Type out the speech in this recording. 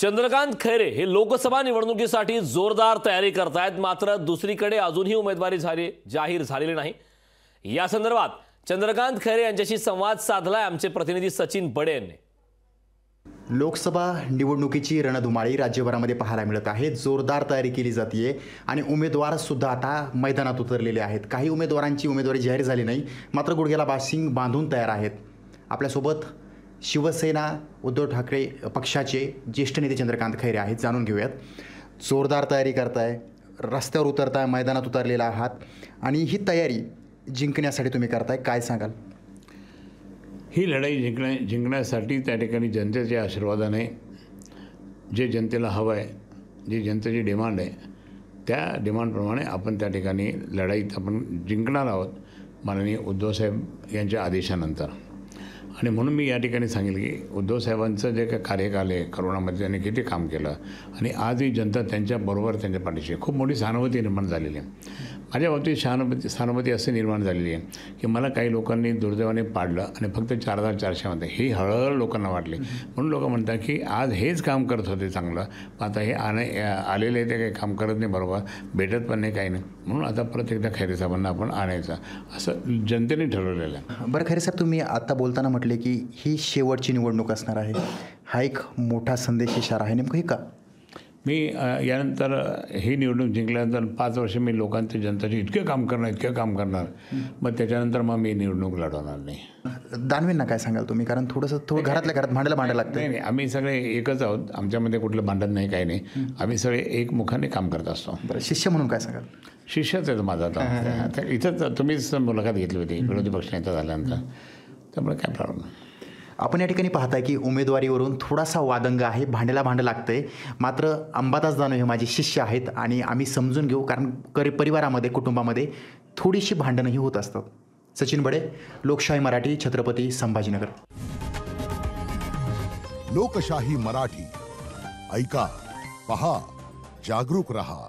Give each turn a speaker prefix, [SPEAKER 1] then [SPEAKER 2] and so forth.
[SPEAKER 1] चंद्रकांत खैरे हे लोकसभा निवडणुकीसाठी जोरदार तयारी करतायत। मात्र दुसरीकडे अजूनही उमेदवारी जाहीर झालेली नाही। या संदर्भात चंद्रकांत खैरे यांच्याशी संवाद साधलाय आमचे प्रतिनिधी सचिन बडे यांनी।
[SPEAKER 2] लोकसभा निवडणुकीची रणधुमाळी राज्यभरामध्ये पाहायला मिळत आहे। जोरदार तयारी केली जाते आणि उमेदवार सुद्धा आता मैदानात उतरलेले आहेत। काही उमेदवारांची उमेदवारी जाहीर झाली नाही, मात्र गुडघ्याला बाशिंग बांधून तयार आहेत। आपल्यासोबत शिवसेना उद्धव ठाकरे पक्षाचे ज्येष्ठ नेते चंद्रकांत खैरे आहेत, जाणून घेऊयात। जोरदार तयारी करताय, रस्त्यावर उतरताय, मैदानात उतरलेला आहात आणि ही तयारी जिंकण्यासाठी तुम्ही करताय, काय सांगाल?
[SPEAKER 3] ही लढाई जिंकण्यासाठी त्या ठिकाणी जनतेच्या आशीर्वादाने जे जनतेला हवं आहे, जी जनतेची डिमांड आहे, त्या डिमांडप्रमाणे आपण त्या ठिकाणी लढाईत आपण जिंकणार आहोत माननीय उद्धवसाहेब यांच्या आदेशानंतर। आणि म्हणून मी या ठिकाणी सांगेल की उद्धवसाहेबांचं जे काही कार्यकाल आहे, करोनामध्ये त्यांनी किती काम केलं आणि आज ही जनता त्यांच्याबरोबर त्यांच्या पाठीशी खूप मोठी सहानुभूती निर्माण झालेली आहे। माझ्या बाबतीत सहानुभूती असे निर्माण झालेली आहे की मला काही लोकांनी दुर्दैवाने पाडलं आणि फक्त 4,400 ही हळहळ लोकांना वाटली। म्हणून लोक म्हणतात की आज हेच काम करत होते चांगलं, आता हे आलेले ते काही काम करत नाही, बरोबर भेटत पण नाही, काही नाही, म्हणून आता परत एकदा खैरे साहेबांना आपण आणायचं असं जनतेने ठरवलेलं आहे।
[SPEAKER 2] बरं खैरे साहेब, तुम्ही आता बोलताना म्हटले की ही शेवटची निवडणूक असणार आहे, हा एक मोठा संदेश इशारा आहे, नेमकं हे का?
[SPEAKER 3] मी यानंतर ही निवडणूक जिंकल्यानंतर 5 वर्ष मी लोकांचे जनतेचे इतके काम करणार, मग त्याच्यानंतर मग मी निवडणूक लढवणार नाही।
[SPEAKER 2] दानवेंना काय सांगाल तुम्ही? कारण थोडं घरातल्या घरात भांडायला लागतं।
[SPEAKER 3] नाही, आम्ही सगळे एकच आहोत, आमच्यामध्ये कुठलं भांडण नाही, काही नाही, आम्ही सगळे एकमुखाने काम करत असतो।
[SPEAKER 2] बरं, शिष्य म्हणून काय सांगाल?
[SPEAKER 3] शिष्यच आहे माझा आता। इथंच तुम्हीच मुलाखत घेतली होती विरोधी पक्षनेता झाल्यानंतर, त्यामुळे काय प्रॉब्लेम नाही।
[SPEAKER 2] आपण या ठिकाणी पाहताय की उमेदवारीवरून थोडासा वादंग आहे, भांडं लागतंय। मात्र अंबादास दानवे हे माझे शिष्य आहेत आणि आम्ही समजून घेऊ, कारण परिवारामध्ये, कुटुंबामध्ये थोडीशी भांडणंही होत असतात। सचिन बडे, लोकशाही मराठी, छत्रपती संभाजीनगर।
[SPEAKER 4] लोकशाही मराठी, ऐका, पहा, जागरूक रहा।